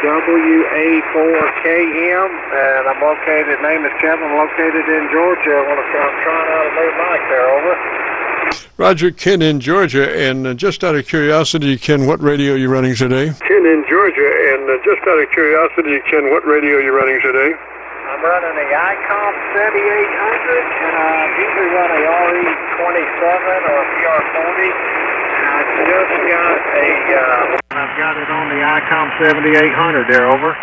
KEVIN-WA4KM, and I'm located, name is Kevin, located in Georgia. I'm trying out a new mic there, over. Roger, Ken in Georgia, and just out of curiosity, Ken, what radio are you running today? Ken in Georgia, and just out of curiosity, Ken, what radio are you running today? I'm running the ICOM 7800, and I usually run a RE27 or a PR40. I've got it on the ICOM 7800 there, over.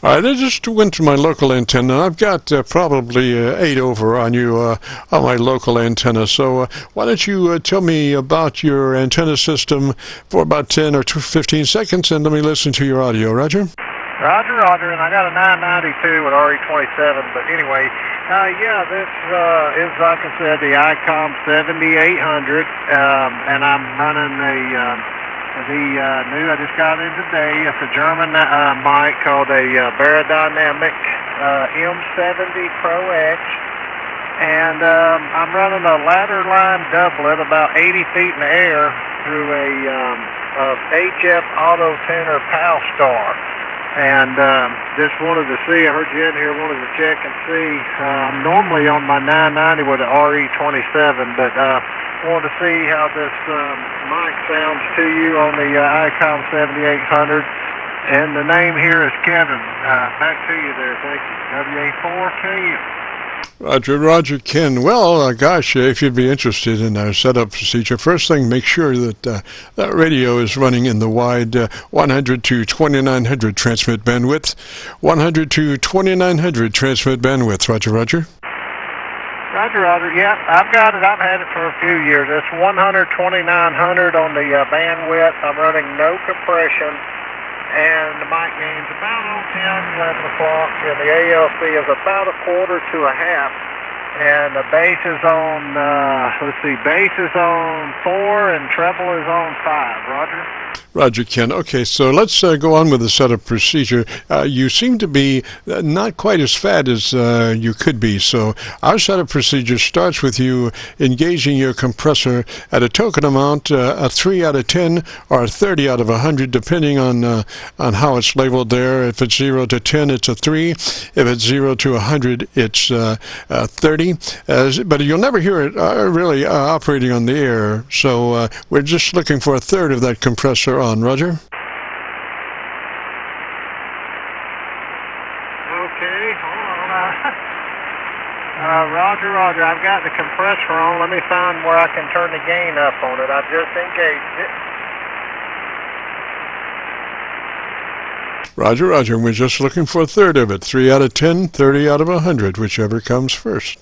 All right, I just went to my local antenna. I've got probably 8 over on you on my local antenna. So why don't you tell me about your antenna system for about 10 or 15 seconds, and let me listen to your audio, Roger? Roger, and I got a 992 with RE27, but anyway, yeah, this is, like I said, the ICOM 7800, and I'm running the new, I just got in today, it's a German mic called a Baradynamic M70 Pro X, and I'm running a ladder line doublet about 80 feet in the air through a HF Auto Tuner PAL Star. And just wanted to see, I heard you in here, wanted to check and see. I'm normally on my 990 with an RE27, but wanted to see how this mic sounds to you on the ICOM 7800. And the name here is Kevin. Back to you there, thank you. WA4KM. Roger, Ken. Well, gosh, if you'd be interested in our setup procedure, first thing, make sure that that radio is running in the wide 100 to 2900 transmit bandwidth. 100 to 2900 transmit bandwidth. Roger. Roger, yeah, I've got it. I've had it for a few years. It's 100, 2900 on the bandwidth. I'm running no compression. And the mic gain's about 10, 11 o'clock, and the ALC is about a quarter to a half. And the bass is on, bass is on 4 and treble is on 5. Roger? Roger, Ken. Okay, so let's go on with the setup procedure. You seem to be not quite as fat as you could be, so our setup procedure starts with you engaging your compressor at a token amount, a 3 out of 10 or a 30 out of 100, depending on how it's labeled there. If it's 0 to 10, it's a 3. If it's 0 to 100, it's 30. But you'll never hear it really operating on the air, so we're just looking for a third of that compressor on. Roger? Okay, hold on. Roger. I've got the compressor on. Let me find where I can turn the gain up on it. I've just engaged it. Roger. And we're just looking for a third of it. 3 out of 10, 30 out of 100, whichever comes first.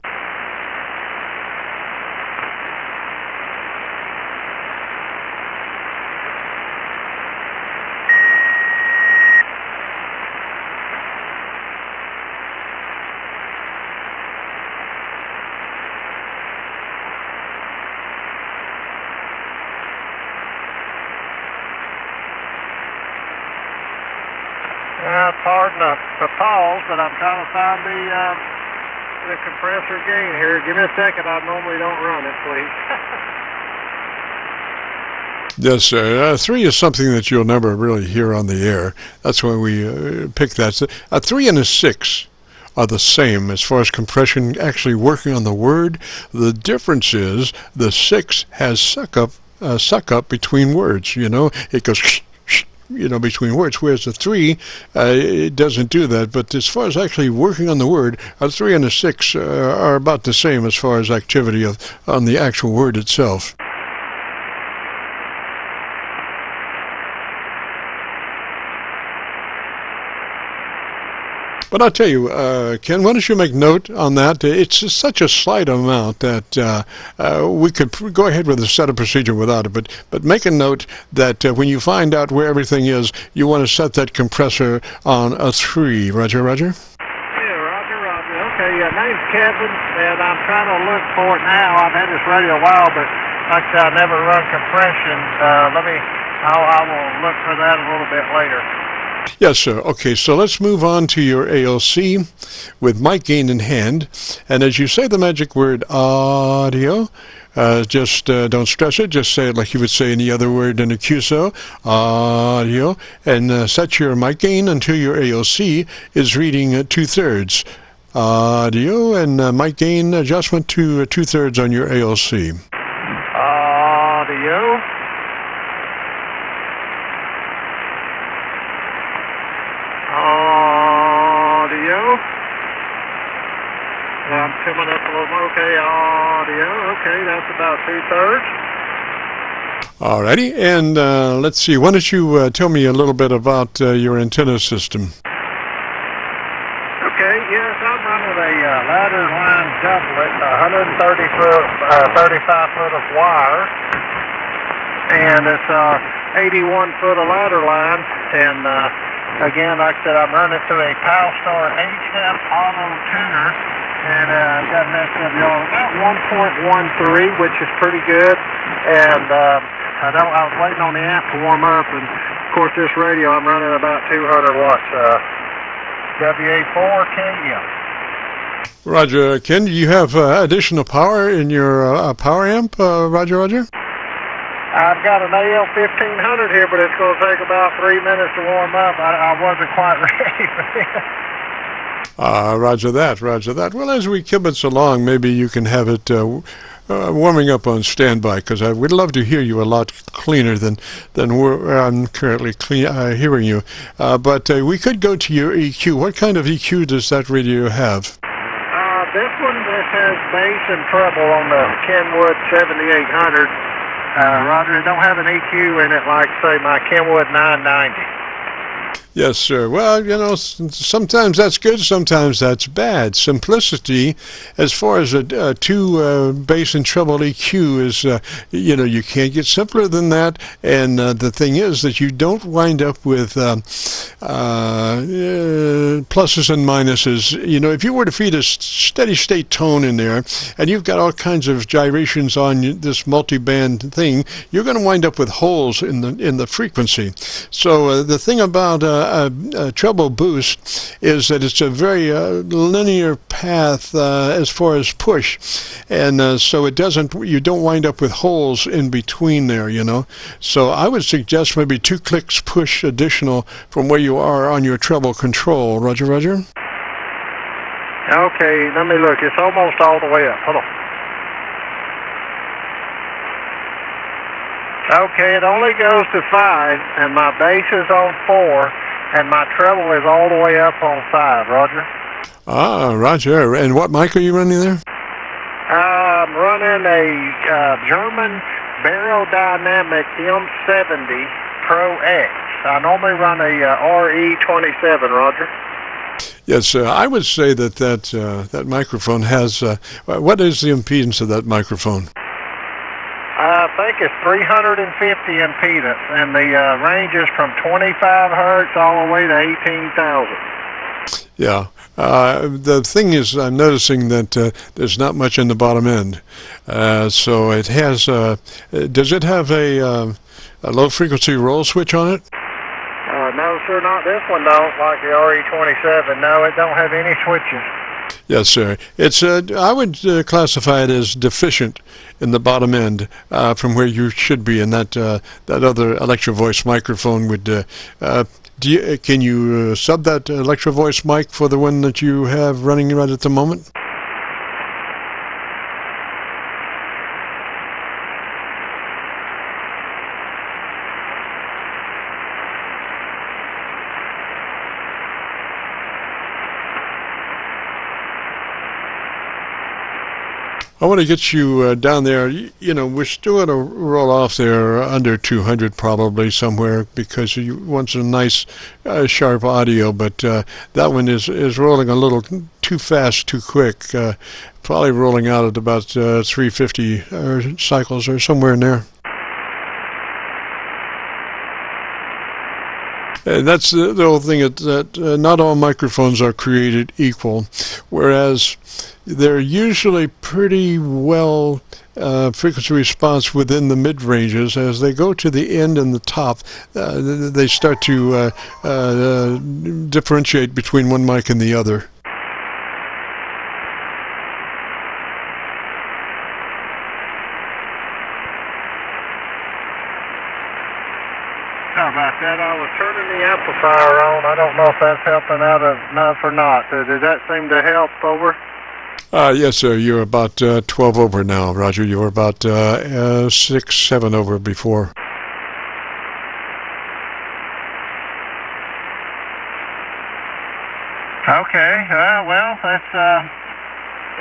Pardon the pause, but I'm trying to find the compressor gain here. Give me a second. I normally don't run it, please. Yes, sir. 3 is something that you'll never really hear on the air. That's why we pick that. A 3 and a 6 are the same as far as compression actually working on the word. The difference is the 6 has suck up between words. You know, it goes between words, whereas the 3, it doesn't do that. But as far as actually working on the word, a 3 and a 6 are about the same as far as activity on the actual word itself. But I'll tell you, Ken, why don't you make note on that? It's just such a slight amount that we could go ahead with the setup procedure without it. But make a note that when you find out where everything is, you want to set that compressor on a 3. Roger? Yeah, Roger. Okay, name's Kevin, and I'm trying to look for it now. I've had this radio a while, but like I said, I never run compression. I will look for that a little bit later. Yes, sir. Okay, so let's move on to your ALC with mic gain in hand. And as you say the magic word audio, Just don't stress it. Just say it like you would say any other word in a QSO. Audio. And set your mic gain until your AOC is reading 2/3. Audio and mic gain adjustment to 2/3 on your AOC. Audio. Audio. I'm coming up a little more. Okay, audio. Okay, that's about 2/3. Alrighty, and let's see. Why don't you tell me a little bit about your antenna system? Okay, yes, I'm running a ladder line doublet, 130 foot, 35 foot of wire, and it's 81 foot of ladder line, and again, like I said, I'm running through a PowerStar HF auto tuner, and I've got an SWR about 1.13, which is pretty good, and I was waiting on the amp to warm up, and of course this radio I'm running about 200 watts, WA4KM. Roger. Ken, do you have additional power in your power amp, Roger? I've got an AL1500 here, but it's going to take about 3 minutes to warm up. I wasn't quite ready for this. Roger that. Well, as we kibitz along, maybe you can have it warming up on standby, because I would love to hear you a lot cleaner than I'm currently hearing you. But we could go to your EQ. What kind of EQ does that radio have? This one just has bass and treble on the Kenwood 7800. Roger, it don't have an EQ in it like, say, my Kenwood 990. Yes, sir. Well, sometimes that's good, sometimes that's bad. Simplicity, as far as a two bass and treble EQ is, you can't get simpler than that. And the thing is that you don't wind up with pluses and minuses. If you were to feed a steady state tone in there, and you've got all kinds of gyrations on this multi-band thing, you're going to wind up with holes in the frequency. So the thing about a treble boost is that it's a very linear path as far as push, and so you don't wind up with holes in between there, So I would suggest maybe 2 clicks push additional from where you are on your treble control. Roger? Okay, let me look. It's almost all the way up. Hold on. Okay, it only goes to 5, and my bass is on 4, and my treble is all the way up on 5, Roger. Roger. And what mic are you running there? I'm running a German Barodynamic M70 Pro X. I normally run a RE27, Roger. Yes, I would say that microphone has, what is the impedance of that microphone? I think it's 350 impedance, and the range is from 25 hertz all the way to 18,000. Yeah. The thing is, I'm noticing that there's not much in the bottom end. So it has, does it have a low frequency roll switch on it? No, sir, not this one don't, like the RE27. No, it don't have any switches. Yes, sir. It's I would classify it as deficient in the bottom end from where you should be, and that other Electro Voice microphone would. Can you sub that Electro Voice mic for the one that you have running right at the moment? I want to get you down there. We're still going to roll off there under 200 probably somewhere, because you want some nice sharp audio, but that one is rolling a little too fast, too quick, probably rolling out at about 350 cycles or somewhere in there. And that's the whole thing, that not all microphones are created equal, whereas they're usually pretty well frequency response within the mid-ranges. As they go to the end and the top, they start to differentiate between one mic and the other. I don't know if that's helping out enough or not. Does that seem to help over? Yes, sir. You're about 12 over now, Roger. You were about 6, 7 over before. Okay. Well, that's all right.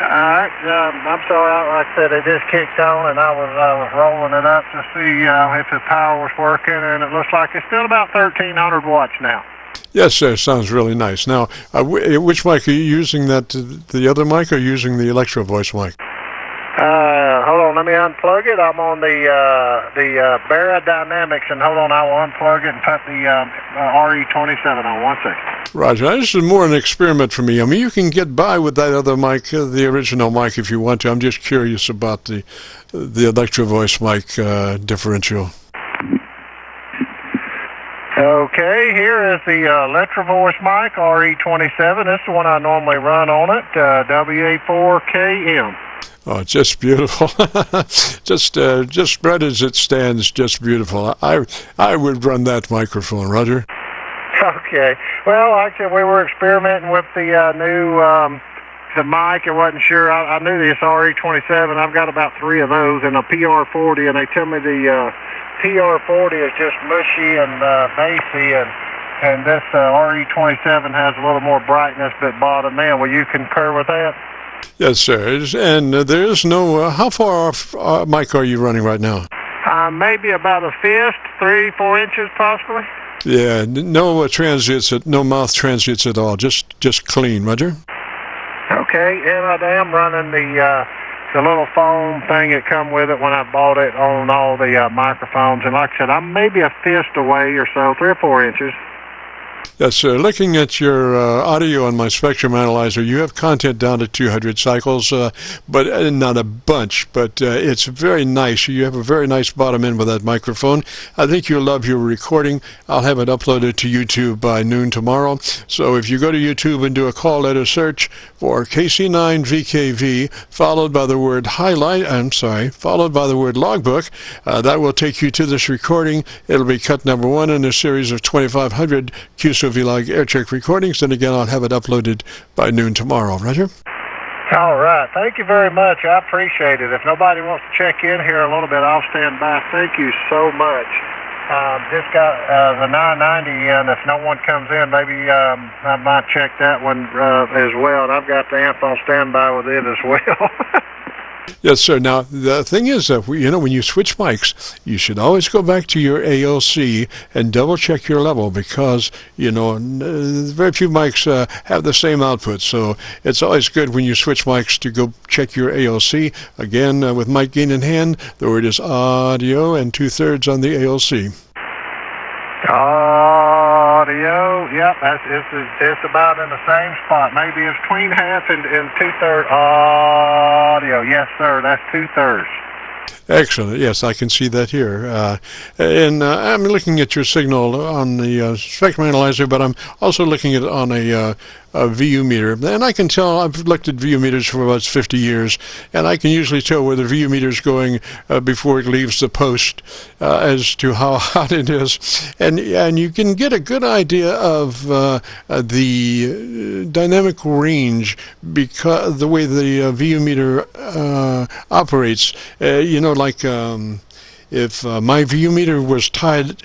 I'm sorry. Like I said, it just kicked on, and I was rolling it up to see if the power was working, and it looks like it's still about 1,300 watts now. Yes, sir. Sounds really nice. Now, which mic are you using? The other mic, or using the Electro Voice mic? Hold on. Let me unplug it. I'm on the Barra Dynamics, and hold on. I will unplug it and put the RE27 on. 1 second. Roger. Now, this is more an experiment for me. I mean, you can get by with that other mic, the original mic, if you want to. I'm just curious about the Electro Voice mic differential. Okay, here is the Electro Voice mic, RE27. This is the one I normally run on it, WA4KM. Oh, just beautiful. just spread as it stands, just beautiful. I would run that microphone, Roger. Okay. Well, actually, we were experimenting with the new the mic. I wasn't sure. I knew this RE27. I've got about 3 of those and a PR40, and they tell me the PR40 is just mushy and bassy, and this RE27 has a little more brightness but bottom end. Will you concur with that? Yes, sir. And there is no... how far off mic are you running right now? Maybe about a fist, 3-4 inches possibly. Yeah, no transients, no mouth transients at all. Just clean, Roger. Okay, and I am running the little foam thing that come with it when I bought it on all the microphones. And like I said, I'm maybe a fist away or so, 3 or 4 inches. Yes, sir. Looking at your audio on my spectrum analyzer, you have content down to 200 cycles, but not a bunch. But it's very nice. You have a very nice bottom end with that microphone. I think you'll love your recording. I'll have it uploaded to YouTube by noon tomorrow. So if you go to YouTube and do a call letter search for KC9VKV, followed by the word followed by the word logbook, that will take you to this recording. It'll be cut number 1 in a series of 2,500 Qso-Vlog aircheck recordings, and again, I'll have it uploaded by noon tomorrow. Roger? All right. Thank you very much. I appreciate it. If nobody wants to check in here a little bit, I'll stand by. Thank you so much. Just got the 990 in. If no one comes in, maybe I might check that one as well. And I've got the amp on standby with it as well. Yes, sir. Now, the thing is that, when you switch mics, you should always go back to your ALC and double-check your level because, very few mics have the same output. So it's always good when you switch mics to go check your ALC. Again, with mic gain in hand, the word is audio and 2/3 on the ALC. Audio, yep, it's about in the same spot. Maybe it's between half and 2/3 audio. Yes, sir, that's 2/3. Excellent. Yes, I can see that here. And I'm looking at your signal on the spectrum analyzer, but I'm also looking at it on a VU meter. And I can tell, I've looked at VU meters for about 50 years, and I can usually tell where the VU meter is going before it leaves the post as to how hot it is. And you can get a good idea of the dynamic range because the way the VU meter operates. If my VU meter was tied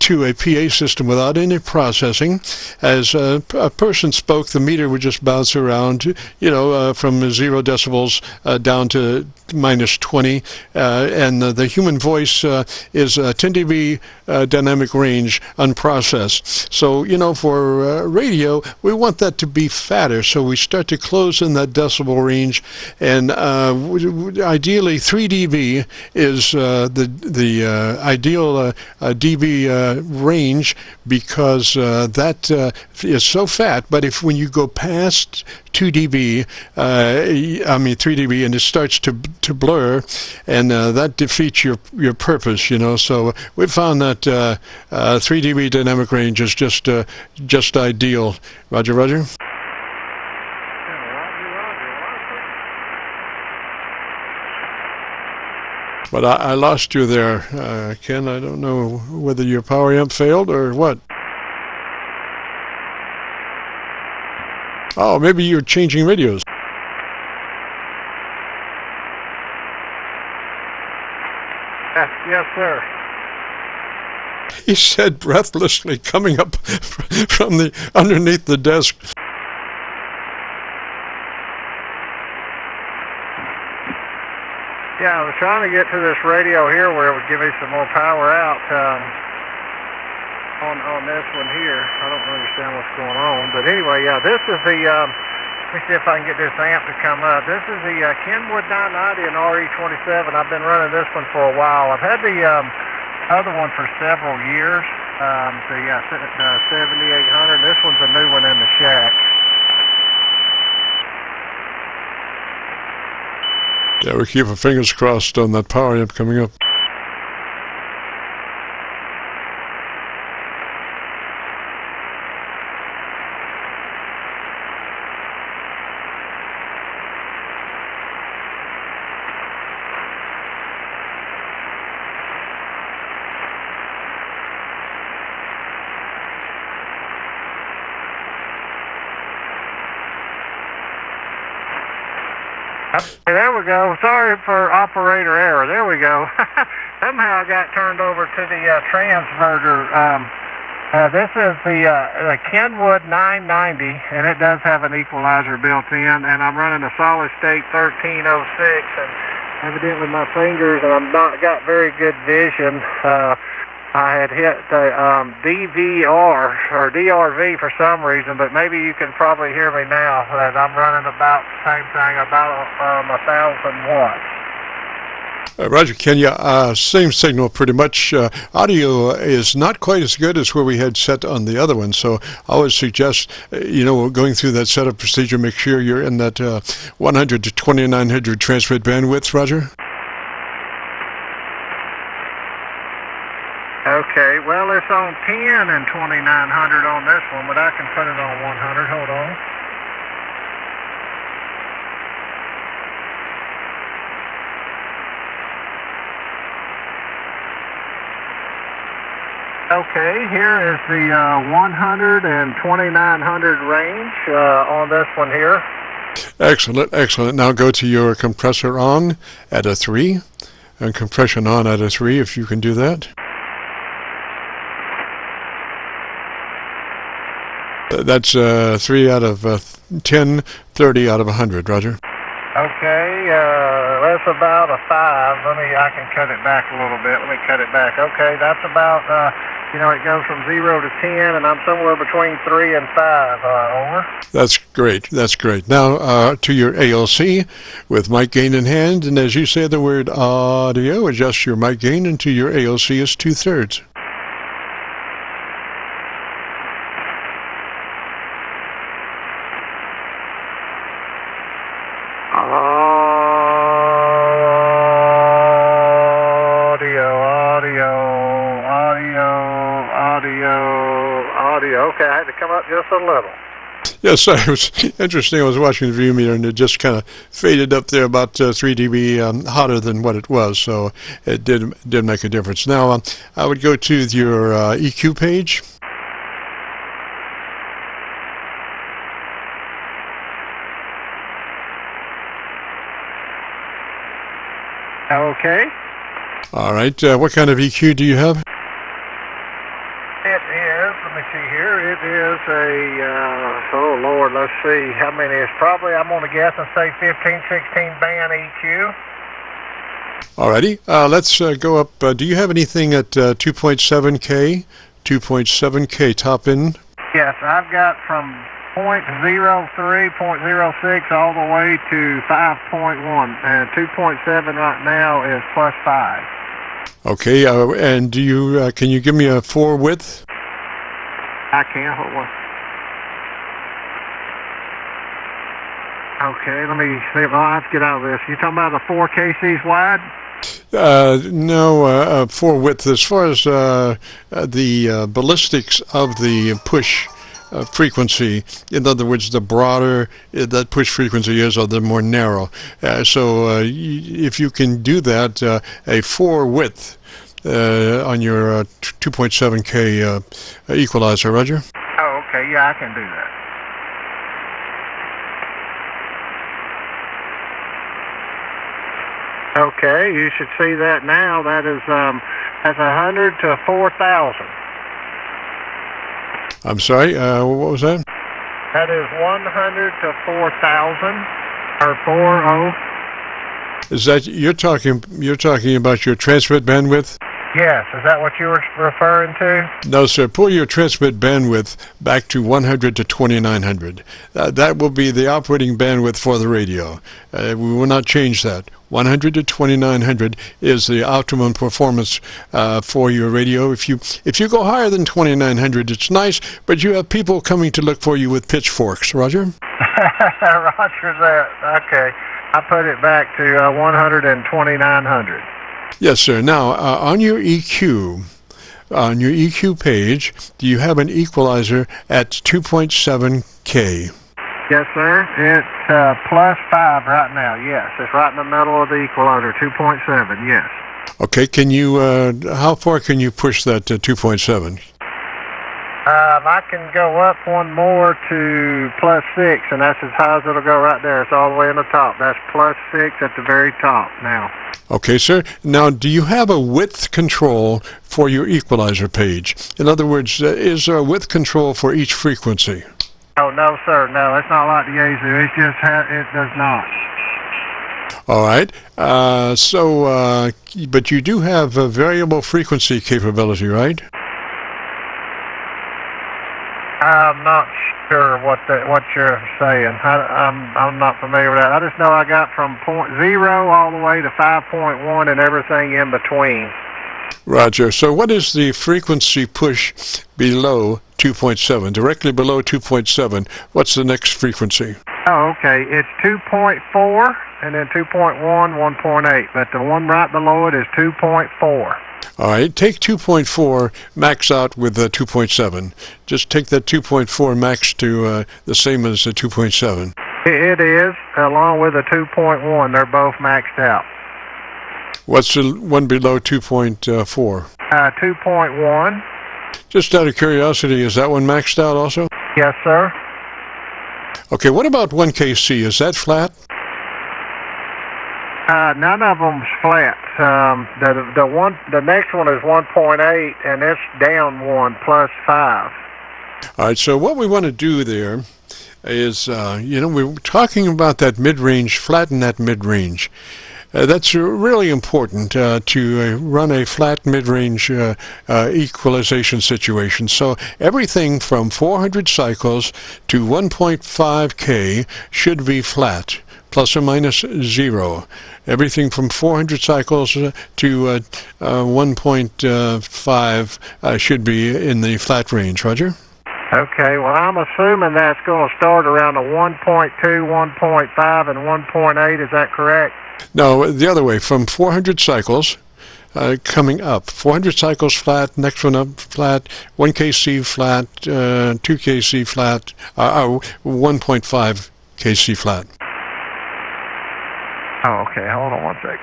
to a PA system without any processing, as a person spoke, the meter would just bounce around, from 0 decibels down to -20, and the human voice is 10 dB dynamic range unprocessed. So, for radio, we want that to be fatter, so we start to close in that decibel range, and ideally 3 dB is the ideal dB range because that is so fat. But when you go past 2 dB, 3 dB, and it starts to blur, and that defeats your purpose, So we found that 3 dB dynamic range is just ideal. Roger, Roger. But I lost you there, Ken. I don't know whether your power amp failed or what. Oh, maybe you're changing radios. Yes, sir. He said breathlessly, coming up from the underneath the desk. Yeah, I was trying to get to this radio here where it would give me some more power out on this one here. I don't understand what's going on, but anyway, yeah, this is the. Let me see if I can get this amp to come up. This is the Kenwood 990 and RE27. I've been running this one for a while. I've had the other one for several years. So yeah, 7800. This one's a new one in the shack. Yeah, we keep our fingers crossed on that power amp coming up. There we go. Sorry for operator error. There we go. Somehow I got turned over to the transverter. This is the Kenwood 990, and it does have an equalizer built in, and I'm running a solid state 1306, and evidently my fingers, and I've not got very good vision. I had hit the DVR or DRV for some reason, but maybe you can probably hear me now. That I'm running about the same thing, about 1,000 watts. Roger, Kenya, same signal pretty much. Audio is not quite as good as where we had set on the other one, so I would suggest, going through that setup procedure, make sure you're in that 100 to 2900 transmit bandwidth, Roger. Okay, well, it's on 10 and 2900 on this one, but I can put it on 100. Hold on. Okay, here is the 100 and 2900 range on this one here. Excellent, excellent. Now go to your compressor on at a 3, and compression on at a 3, if you can do that. That's 3 out of 10, 30 out of 100, Roger. Okay, that's about a 5. I can cut it back a little bit. Let me cut it back. Okay, that's about, it goes from 0 to 10, and I'm somewhere between 3 and 5. Over. That's great. That's great. Now to your ALC with mic gain in hand, and as you say the word audio, adjust your mic gain into your ALC as 2/3. Okay, I had to come up just a little. Yes, it was interesting. I was watching the view meter, and it just kind of faded up there about 3 dB hotter than what it was, so it did make a difference. Now, I would go to your EQ page. Okay. All right. What kind of EQ do you have? It is, let me see here, it is oh Lord, let's see how many. It's probably, I'm going to guess and say 15, 16 band EQ. Alrighty, let's go up. Do you have anything at 2.7K? 2.7K top in? Yes, I've got from 0.03, 0.06 all the way to 5.1, and 2.7 right now is +5. Okay, and do you can you give me a 4 width? I can. Hold on. Okay, let me see. Well, let's get out of this. You talking about the 4 KCs wide? No, 4 width. As far as the ballistics of the push frequency, in other words, the broader that push frequency is, or the more narrow. So if you can do that, a 4 width on your 2.7K equalizer, Roger? Oh, okay. Yeah, I can do that. Okay, you should see that now. That is that's 100 to 4,000. I'm sorry, what was that? That is 100 to 4,000 or 40. Is that you're talking about your transmit bandwidth? Yes, is that what you were referring to? No, sir. Pull your transmit bandwidth back to 100 to 2900. That will be the operating bandwidth for the radio. We will not change that. 100 to 2900 is the optimum performance for your radio. If you go higher than 2900, it's nice, but you have people coming to look for you with pitchforks. Roger? Roger that. Okay. I put it back to 100 and 2900. Yes, sir. Now, on your EQ page, do you have an equalizer at 2.7K? Yes, sir. It's +5 right now. Yes, it's right in the middle of the equalizer, 2.7. Yes. Okay. Can you? How far can you push that to 2.7? I can go up one more to +6, and that's as high as it'll go right there. It's all the way in the top. That's +6 at the very top now. Okay, sir. Now, do you have a width control for your equalizer page? In other words, is there a width control for each frequency? Oh, no, sir. No, it's not like the Yaesu. It's just it does not. All right. But you do have a variable frequency capability, right? I'm not sure what you're saying. I'm not familiar with that. I just know I got from 0 all the way to 5.1 and everything in between. Roger. So what is the frequency push below 2.7? Directly below 2.7, what's the next frequency? Oh, okay. It's 2.4 and then 2.1, 1.8. But the one right below it is 2.4. All right, take 2.4, max out with 2.7. Just take that 2.4 max to the same as the 2.7. It is, along with the 2.1. They're both maxed out. What's the one below 2.4? 2.1. Just out of curiosity, is that one maxed out also? Yes, sir. Okay, what about 1KC? Is that flat? None of them's flat. The next one is 1.8, and it's down 1 +5. All right. So what we want to do there is, we're talking about that mid-range, flatten that mid-range. That's really important to run a flat mid-range equalization situation. So everything from 400 cycles to 1.5K should be flat, plus or minus 0. Everything from 400 cycles to 1.5 should be in the flat range. Roger? Okay, well, I'm assuming that's going to start around a 1.2, 1.5, and 1.8. Is that correct? No, the other way. From 400 cycles coming up. 400 cycles flat, next one up flat, 1KC flat, 2KC flat, 1.5 KC flat. Oh, okay. Hold on one sec.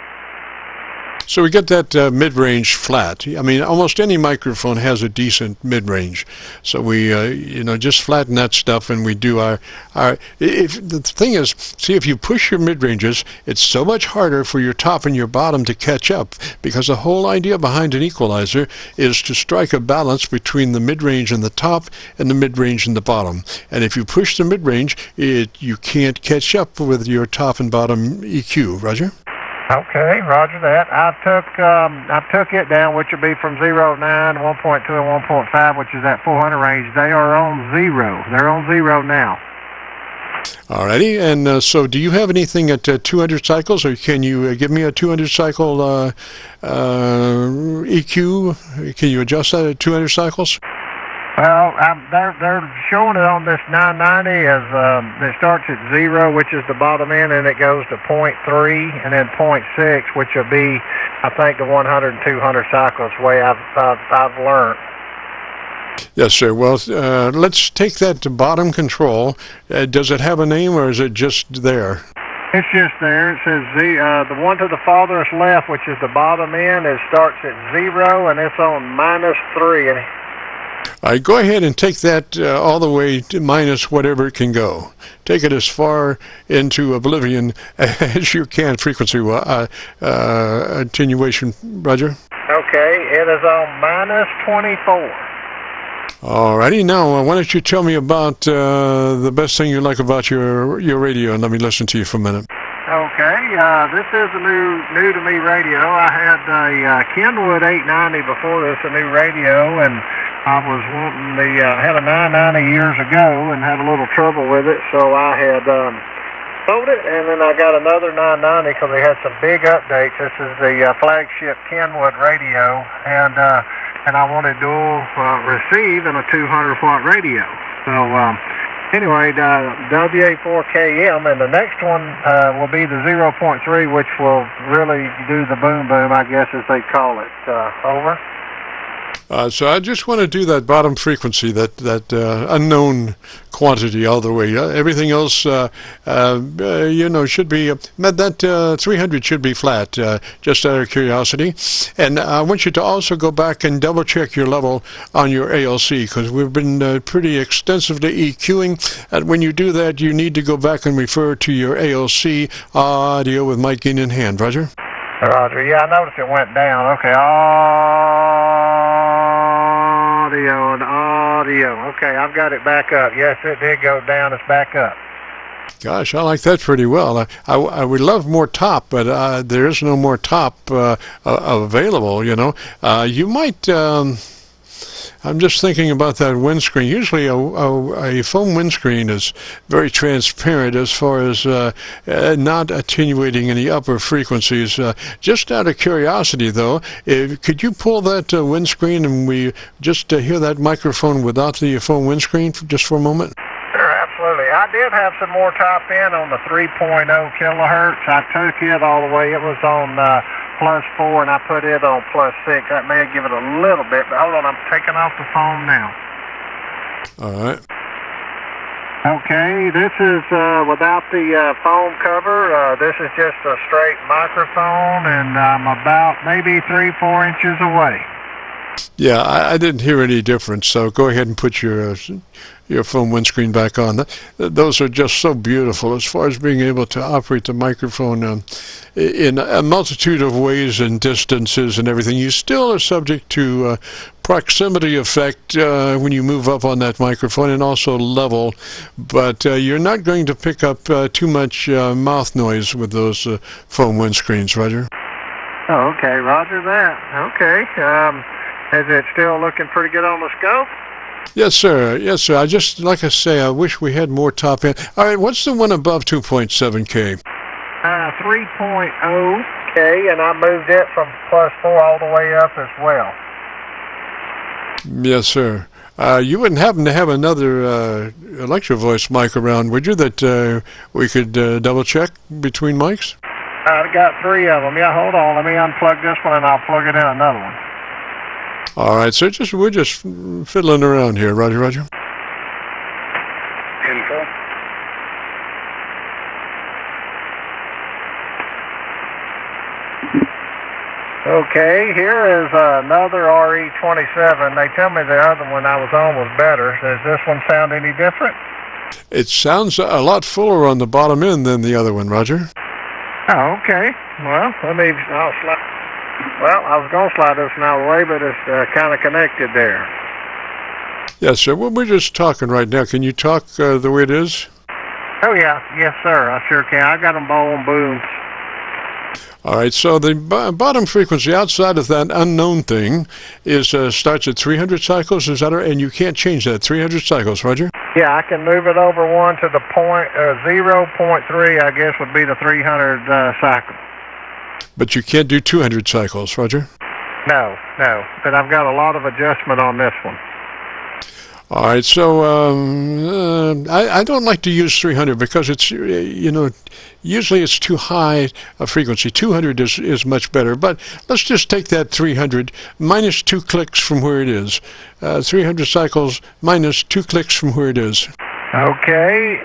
So we get that mid-range flat. I mean, almost any microphone has a decent mid-range. So we, just flatten that stuff, and we do our. If the thing is, see, if you push your mid-ranges, it's so much harder for your top and your bottom to catch up, because the whole idea behind an equalizer is to strike a balance between the mid-range and the top and the mid-range and the bottom. And if you push the mid-range, you can't catch up with your top and bottom EQ. Roger? Okay, roger that. I took it down, which would be from 0 to 9, 1.2, and 1.5, which is that 400 range. They are on 0. They're on 0 now. Alrighty, and so do you have anything at 200 cycles, or can you give me a 200 cycle EQ? Can you adjust that at 200 cycles? Well, they're showing it on this 990 as it starts at 0, which is the bottom end, and it goes to 0.3 and then 0.6, which will be, I think, the 100 and 200 cycles way I've learned. Yes, sir. Well, let's take that to bottom control. Does it have a name, or is it just there? It's just there. It says the one to the farthest left, which is the bottom end, starts at 0, and it's on -3. All right, go ahead and take that all the way to minus whatever it can go. Take it as far into oblivion as you can, frequency attenuation, Roger. Okay, it is on minus 24. All righty, now why don't you tell me about the best thing you like about your radio, and let me listen to you for a minute. Okay, this is a new to me radio. I had a Kenwood 890 before this, a new radio, and I was wanting had a 990 years ago and had a little trouble with it, so I had sold it, and then I got another 990 because they had some big updates. This is the flagship Kenwood radio, and I wanted dual receive and a 200-watt radio. So anyway, WA4KM, and the next one will be the 0.3, which will really do the boom boom, I guess, as they call it. Over. So I just want to do that bottom frequency, that unknown quantity all the way. Everything else, should be, that 300 should be flat, just out of curiosity. And I want you to also go back and double check your level on your ALC, because we've been pretty extensively EQing. And when you do that, you need to go back and refer to your ALC audio with mic gain in hand. Roger? Roger. Yeah, I noticed it went down. Okay. Audio and audio. Okay, I've got it back up. Yes, it did go down. It's back up. Gosh, I like that pretty well. I would love more top, but there is no more top available, You might... I'm just thinking about that windscreen. Usually a foam windscreen is very transparent as far as not attenuating any upper frequencies. Just out of curiosity, though, could you pull that windscreen and we just hear that microphone without the foam windscreen just for a moment? Sure, absolutely. I did have some more top end on the 3.0 kilohertz. I took it all the way. It was on... +4, and I put it on +6. That may give it a little bit, but hold on, I'm taking off the phone now. All right. Okay, this is without the foam cover. This is just a straight microphone, and I'm about maybe 3-4 inches away. Yeah, I didn't hear any difference, so go ahead and put your foam windscreen back on. Those are just so beautiful as far as being able to operate the microphone in a multitude of ways and distances and everything. You still are subject to proximity effect when you move up on that microphone, and also level, but you're not going to pick up too much mouth noise with those foam windscreens, Roger. Oh, okay, roger that. Okay. Is it still looking pretty good on the scope? Yes, sir. Yes, sir. Like I say, I wish we had more top end. All right, what's the one above 2.7K? 3.0K, and I moved it from +4 all the way up as well. Yes, sir. You wouldn't happen to have another Electro Voice mic around, would you, that we could double check between mics? I've got 3 of them. Yeah, hold on. Let me unplug this one, and I'll plug it in another one. All right, so we're just fiddling around here, Roger. Info. Okay, here is another RE27. They tell me the other one I was on was better. Does this one sound any different? It sounds a lot fuller on the bottom end than the other one, Roger. Oh, okay. Well, I'll slide. Well, I was going to slide this one out of the way, but it's kind of connected there. Yes, sir. Well, we're just talking right now. Can you talk the way it is? Oh, yeah. Yes, sir. I sure can. I got them on boom. All right. So the bottom frequency outside of that unknown thing is starts at 300 cycles. Is that right? And you can't change that. 300 cycles, Roger? Yeah, I can move it over one to the 0.3, I guess, would be the 300 cycle. But you can't do 200 cycles, Roger? No. But I've got a lot of adjustment on this one. All right, so I don't like to use 300 because it's, usually it's too high a frequency. 200 is much better, but let's just take that 300 minus 2 clicks from where it is. 300 cycles minus 2 clicks from where it is. Okay.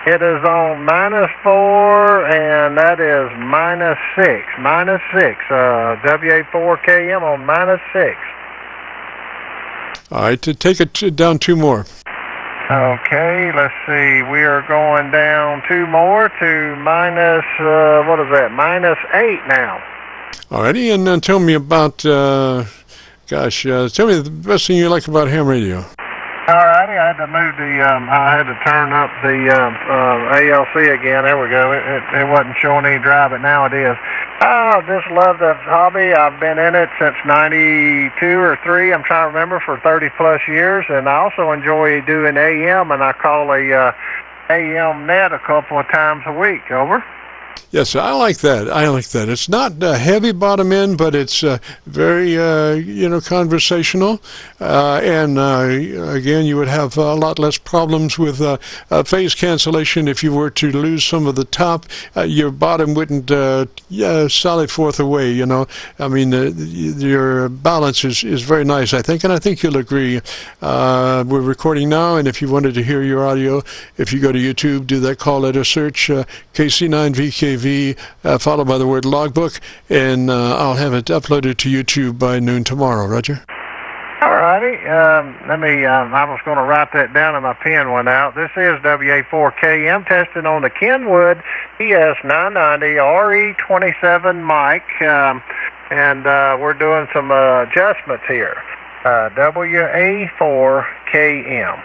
It is on -4, and that is -6. -6. WA4KM on -6. All right, to take it down 2 more. Okay, let's see. We are going down 2 more to minus, what is that, -8 now. All righty, and then tell me about, tell me the best thing you like about ham radio. Alrighty, I had to move I had to turn up the ALC again. There we go. It wasn't showing any drive, but now it is. I just love the hobby. I've been in it since 92 or 3. I'm trying to remember, for 30 plus years. And I also enjoy doing AM, and I call a AM net a couple of times a week. Over. Yes, I like that. I like that. It's not heavy bottom end, but it's very, conversational. And again, you would have a lot less problems with phase cancellation if you were to lose some of the top. Your bottom wouldn't sally forth away. I mean, your balance is very nice, I think, and I think you'll agree. We're recording now, and if you wanted to hear your audio, if you go to YouTube, do that call letter search, KC9VKV. Followed by the word logbook, and I'll have it uploaded to YouTube by noon tomorrow. Roger. All righty. Let me. I was going to write that down and my pen went out. This is WA4KM testing on the Kenwood ES990 RE27 mic, and we're doing some adjustments here. WA4KM.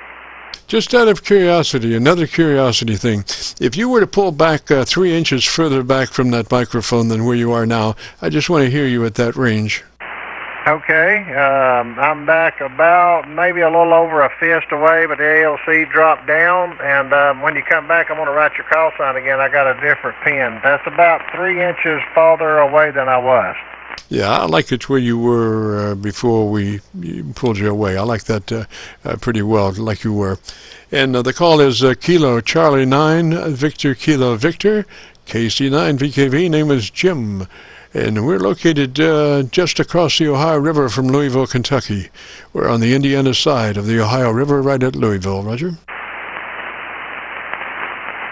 Just out of curiosity, another curiosity thing. If you were to pull back 3 inches further back from that microphone than where you are now, I just want to hear you at that range. Okay. I'm back about maybe a little over a fist away, but the ALC dropped down, and when you come back, I'm going to write your call sign again. I got a different pen. That's about 3 inches farther away than I was. Yeah, I like it where you were before we pulled you away. I like that pretty well, like you were. And the call is Kilo Charlie 9, Victor Kilo Victor, KC9VKV. Name is Jim. And we're located just across the Ohio River from Louisville, Kentucky. We're on the Indiana side of the Ohio River, right at Louisville. Roger.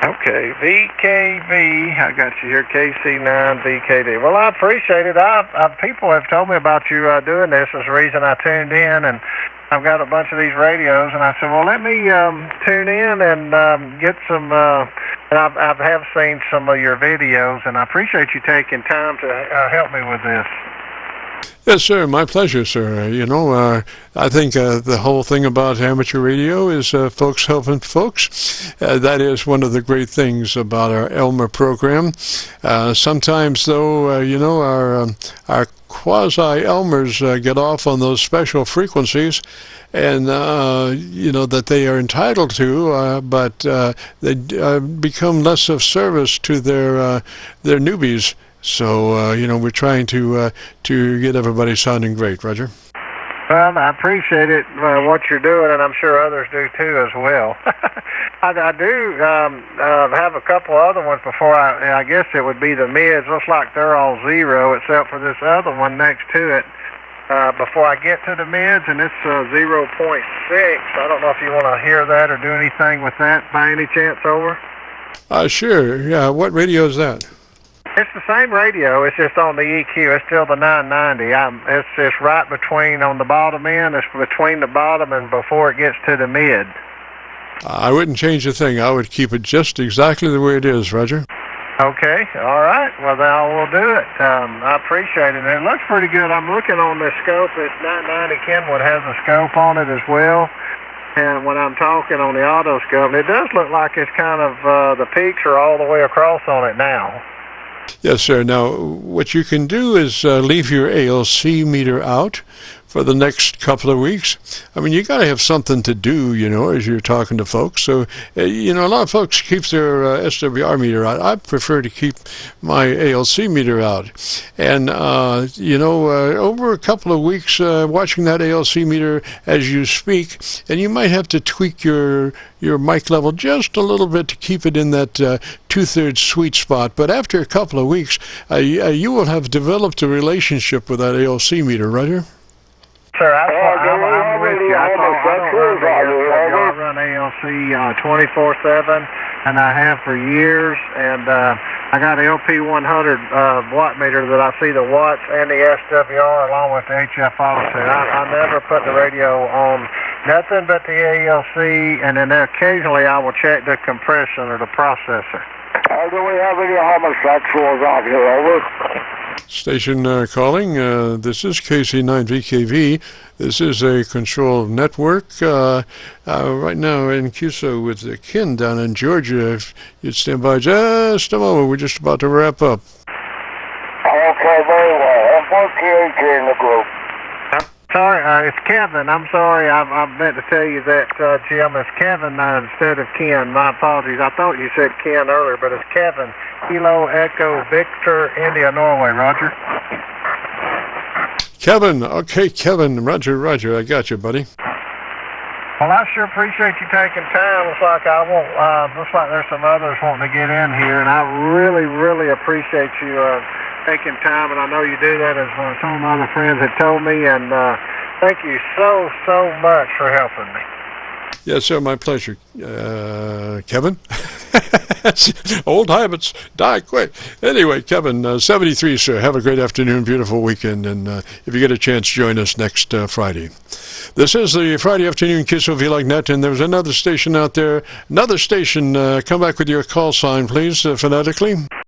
Okay, VKV, I got you here, KC9VKV. Well, I appreciate it. People have told me about you doing this. That's the reason I tuned in, and I've got a bunch of these radios, and I said, well, let me tune in and get some, and I have seen some of your videos, and I appreciate you taking time to help me with this. Yes, sir. My pleasure, sir. I think the whole thing about amateur radio is folks helping folks. That is one of the great things about our Elmer program. Sometimes, though, our quasi-Elmers get off on those special frequencies, and that they are entitled to, but they become less of service to their newbies. So, we're trying to get everybody sounding great. Roger? Well, I appreciate it, what you're doing, and I'm sure others do too as well. I do have a couple other ones before I guess it would be the mids. Looks like they're all 0 except for this other one next to it. Before I get to the mids, and it's 0.6. I don't know if you want to hear that or do anything with that by any chance. Over? Sure. Yeah. What radio is that? It's the same radio. It's just on the EQ. It's still the 990. It's right between, on the bottom end. It's between the bottom and before it gets to the mid. I wouldn't change a thing. I would keep it just exactly the way it is, Roger. Okay. All right. Well, then I will do it. I appreciate it. And it looks pretty good. I'm looking on the scope. This 990 Kenwood has a scope on it as well. And when I'm talking on the auto scope, it does look like it's kind of, the peaks are all the way across on it now. Yes, sir. Now, what you can do is leave your ALC meter out for the next couple of weeks. I mean, you got to have something to do, as you're talking to folks. So, a lot of folks keep their SWR meter out. I prefer to keep my ALC meter out. And, over a couple of weeks, watching that ALC meter as you speak, and you might have to tweak your mic level just a little bit to keep it in that 2/3 sweet spot. But after a couple of weeks, you will have developed a relationship with that ALC meter, Roger? Sir, I'm with you. I run ALC 24/7, and I have for years. And I got an LP100 watt meter that I see the watts and the SWR along with the HF offset. I never put the radio on nothing but the ALC, and then occasionally I will check the compression or the processor. Do we have any homosexuals out here? Over. Station calling. This is KC9VKV. This is a control network. Right now in Qso with Ken down in Georgia. If you'd stand by just a moment, we're just about to wrap up. Okay, very well. And what's the age in the group? Sorry, it's Kevin. I'm sorry. I meant to tell you that, Jim, it's Kevin instead of Ken. My apologies. I thought you said Ken earlier, but it's Kevin. Kilo Echo Victor India Norway. Roger. Kevin. Okay, Kevin. Roger, Roger. I got you, buddy. Well, I sure appreciate you taking time. Looks like looks like there's some others wanting to get in here, and I really, really appreciate you taking time, and I know you do that, as some of my other friends had told me, and thank you so, so much for helping me. Yes, sir, my pleasure. Kevin? Old habits die quick. Anyway, Kevin, 73, sir. Have a great afternoon, beautiful weekend, and if you get a chance, join us next Friday. This is the Friday afternoon Qso-Vlog net, and there's another station out there. Another station. Come back with your call sign, please, phonetically.